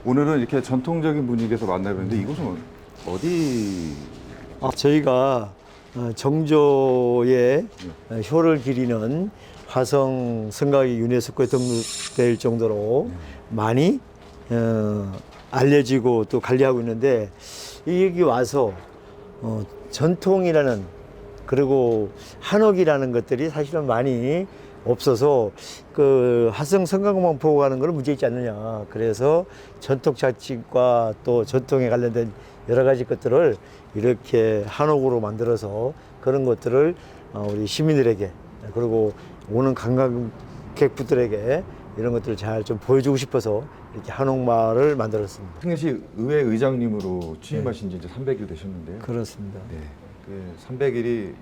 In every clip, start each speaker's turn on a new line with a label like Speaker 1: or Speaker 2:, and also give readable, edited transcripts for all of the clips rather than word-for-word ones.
Speaker 1: 오늘은 이렇게 전통적인 분위기에서 만나봤는데 이곳은 어디?
Speaker 2: 저희가 정조의 효를 기리는 화성 성곽이 유네스코에 등록될 정도로 많이 알려지고 또 관리하고 있는데, 여기 와서 전통이라는, 그리고 한옥이라는 것들이 사실은 많이 없어서 그 화성 성곽만 보고 가는 건 문제 있지 않느냐. 그래서 전통 자치과 또 전통에 관련된 여러 가지 것들을 이렇게 한옥으로 만들어서 그런 것들을 우리 시민들에게, 그리고 오는 관광객분들에게 이런 것들을 잘 좀 보여주고 싶어서 이렇게 한옥마을을 만들었습니다.
Speaker 1: 특례시 의회 의장님으로 취임하신 지 이제 300일 되셨는데요.
Speaker 2: 그렇습니다.
Speaker 1: 네. 그 300일이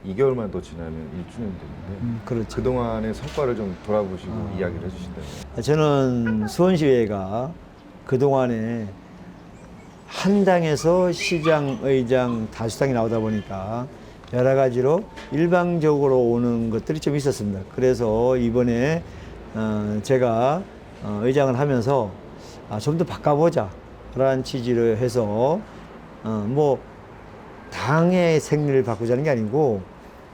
Speaker 1: 2개월만 더 지나면 1주년 되는데
Speaker 2: 그렇죠.
Speaker 1: 그동안의 성과를 좀 돌아보시고 이야기를 해주신다면.
Speaker 2: 저는 수원시의회가 그동안에 한 당에서 시장, 의장, 다수당이 나오다 보니까 여러 가지로 일방적으로 오는 것들이 좀 있었습니다. 그래서 이번에 제가 의장을 하면서 좀 더 바꿔보자 라는 취지를 해서 뭐 당의 생리를 바꾸자는 게 아니고,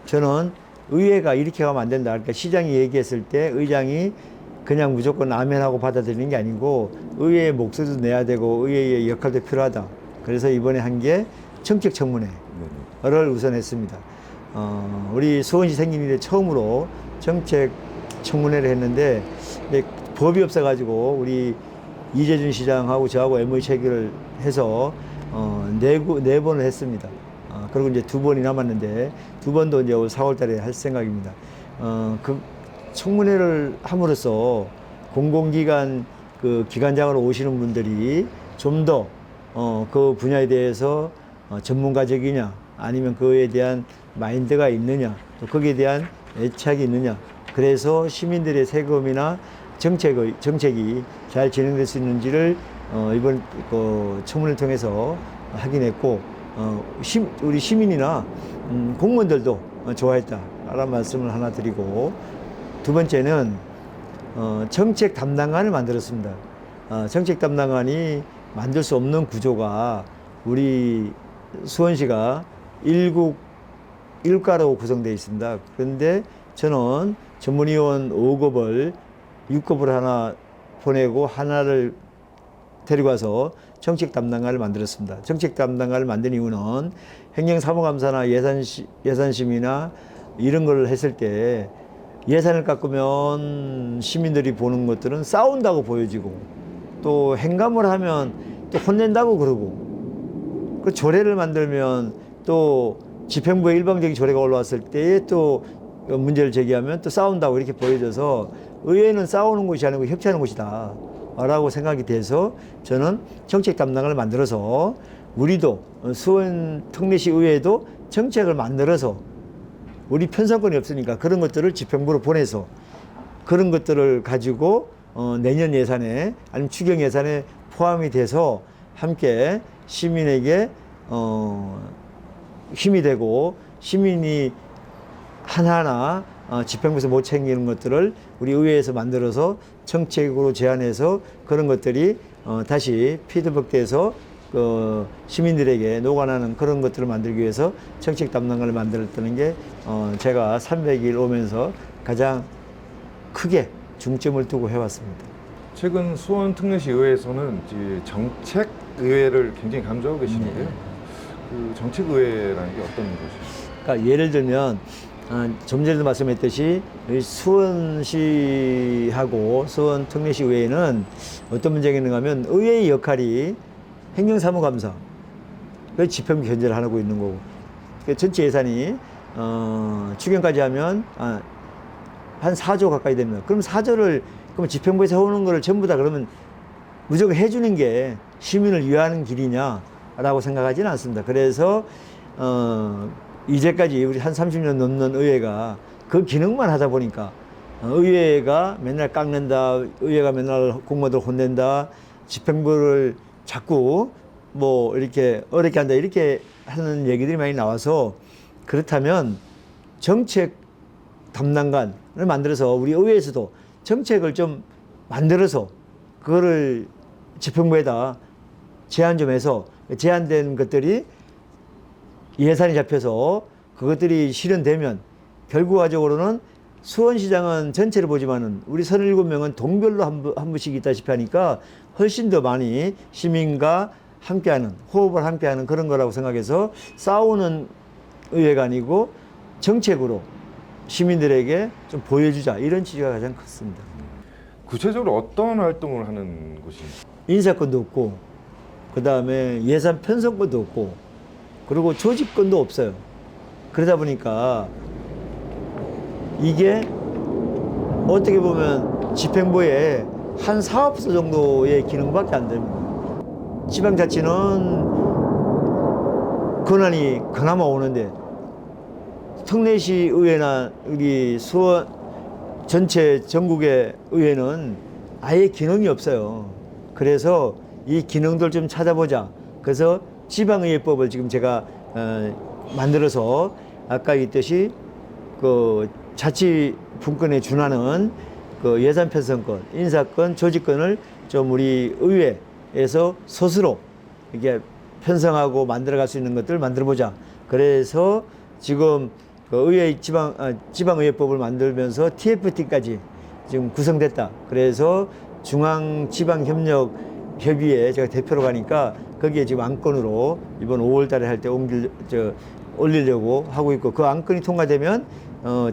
Speaker 2: 저는 의회가 이렇게 가면 안 된다. 그러니까 시장이 얘기했을 때 의장이 그냥 무조건 아멘하고 받아들이는 게 아니고 의회의 목소리도 내야 되고 의회의 역할도 필요하다. 그래서 이번에 한 게 정책 청문회를 우선 했습니다. 우리 수원시 생긴 이래 처음으로 정책 청문회를 했는데, 법이 없어가지고 우리 이재준 시장하고 저하고 MOU 체결을 해서 네 번을 했습니다. 그리고 이제 2번이 남았는데 2번도 이제 올 4월 달에 할 생각입니다. 그 청문회를 함으로써 공공기관 그 기관장으로 오시는 분들이 좀 더 그 분야에 대해서 전문가적이냐, 아니면 그에 대한 마인드가 있느냐, 또 거기에 대한 애착이 있느냐, 그래서 시민들의 세금이나 정책이 잘 진행될 수 있는지를 이번 그 청문회를 통해서 확인했고, 우리 시민이나 공무원들도 좋아했다라는 말씀을 하나 드리고, 두 번째는 정책 담당관을 만들었습니다. 정책 담당관이 만들 수 없는 구조가 우리 수원시가 일가로 구성되어 있습니다. 그런데 저는 전문위원 5급을 6급을 하나 보내고 하나를 데리고 와서 정책 담당관을 만들었습니다. 정책 담당관을 만든 이유는 행정사무감사나 예산심의나 이런 걸 했을 때 예산을 깎으면 시민들이 보는 것들은 싸운다고 보여지고, 또 행감을 하면 또 혼낸다고 그러고, 그 조례를 만들면 또 집행부의 일방적인 조례가 올라왔을 때에 또 문제를 제기하면 또 싸운다고 이렇게 보여져서 의회는 싸우는 곳이 아니고 협치하는 곳이다 라고 생각이 돼서 저는 정책 담당을 만들어서, 우리도 수원 특례시 의회도 정책을 만들어서, 우리 편성권이 없으니까 그런 것들을 집행부로 보내서 그런 것들을 가지고 내년 예산에 아니면 추경 예산에 포함이 돼서 함께 시민에게 힘이 되고, 시민이 하나하나 집행부에서 못 챙기는 것들을 우리 의회에서 만들어서 정책으로 제안해서 그런 것들이 다시 피드백돼서 시민들에게 녹아나는 그런 것들을 만들기 위해서 정책 담당관을 만들었다는 게 제가 300일 오면서 가장 크게 중점을 두고 해왔습니다.
Speaker 1: 최근 수원 특례시 의회에서는 이제 정책 의회를 굉장히 강조하고 계시는데요. 그 정책 의회라는 게 어떤 것이죠?
Speaker 2: 그러니까 예를 들면 좀 전에도 말씀했듯이 수원시하고 수원 특례시 의회는 어떤 문제가 있는가 하면, 의회의 역할이 행정사무감사, 그 집행부 견제를 하고 있는 거고, 전체 예산이 추경까지 하면 한 4조 가까이 됩니다. 그럼 4조를 그럼 집행부에서 해오는 거를 전부 다 그러면 무조건 해주는 게 시민을 위하는 길이냐라고 생각하지는 않습니다. 그래서 이제까지 우리 한 30년 넘는 의회가 그 기능만 하다 보니까 의회가 맨날 깎는다, 의회가 맨날 공무원들 혼낸다, 집행부를 자꾸 뭐 이렇게 어렵게 한다, 이렇게 하는 얘기들이 많이 나와서, 그렇다면 정책 담당관을 만들어서 우리 의회에서도 정책을 좀 만들어서 그거를 집행부에다 제안 좀 해서 제안된 것들이 예산이 잡혀서 그것들이 실현되면 결과적으로는 수원시장은 전체를 보지만은 우리 37명은 동별로 한 분씩 있다시피 하니까 훨씬 더 많이 시민과 함께하는, 호흡을 함께하는 그런 거라고 생각해서 싸우는 의회가 아니고 정책으로 시민들에게 좀 보여주자, 이런 취지가 가장 컸습니다.
Speaker 1: 구체적으로 어떤 활동을 하는 곳인지.
Speaker 2: 인사권도 없고, 그 다음에 예산 편성권도 없고, 그리고 조직권도 없어요. 그러다 보니까 이게 어떻게 보면 집행부의 한 사업소 정도의 기능밖에 안 됩니다. 지방자치는 권한이 그나마 오는데 특례시 의회나 우리 수원 전체 전국의 의회는 아예 기능이 없어요. 그래서 이 기능들 좀 찾아보자. 그래서 지방의회법을 지금 제가 만들어서 아까 있듯이 그 자치 분권에 준하는 그 예산 편성권, 인사권, 조직권을 좀 우리 의회에서 스스로 이게 편성하고 만들어갈 수 있는 것들을 만들어보자. 그래서 지금 그 의회 지방의회법을 만들면서 TFT까지 지금 구성됐다. 그래서 중앙지방협력협의회 제가 대표로 가니까 거기에 지금 안건으로 이번 5월달에 할 때 올리려고 하고 있고, 그 안건이 통과되면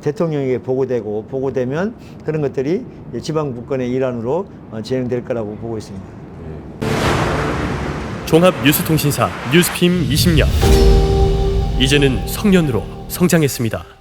Speaker 2: 대통령에게 보고되면 그런 것들이 지방 분권의 일환으로 진행될 거라고 보고 있습니다.
Speaker 3: 종합 뉴스통신사 뉴스핌 20년. 이제는 성년으로 성장했습니다.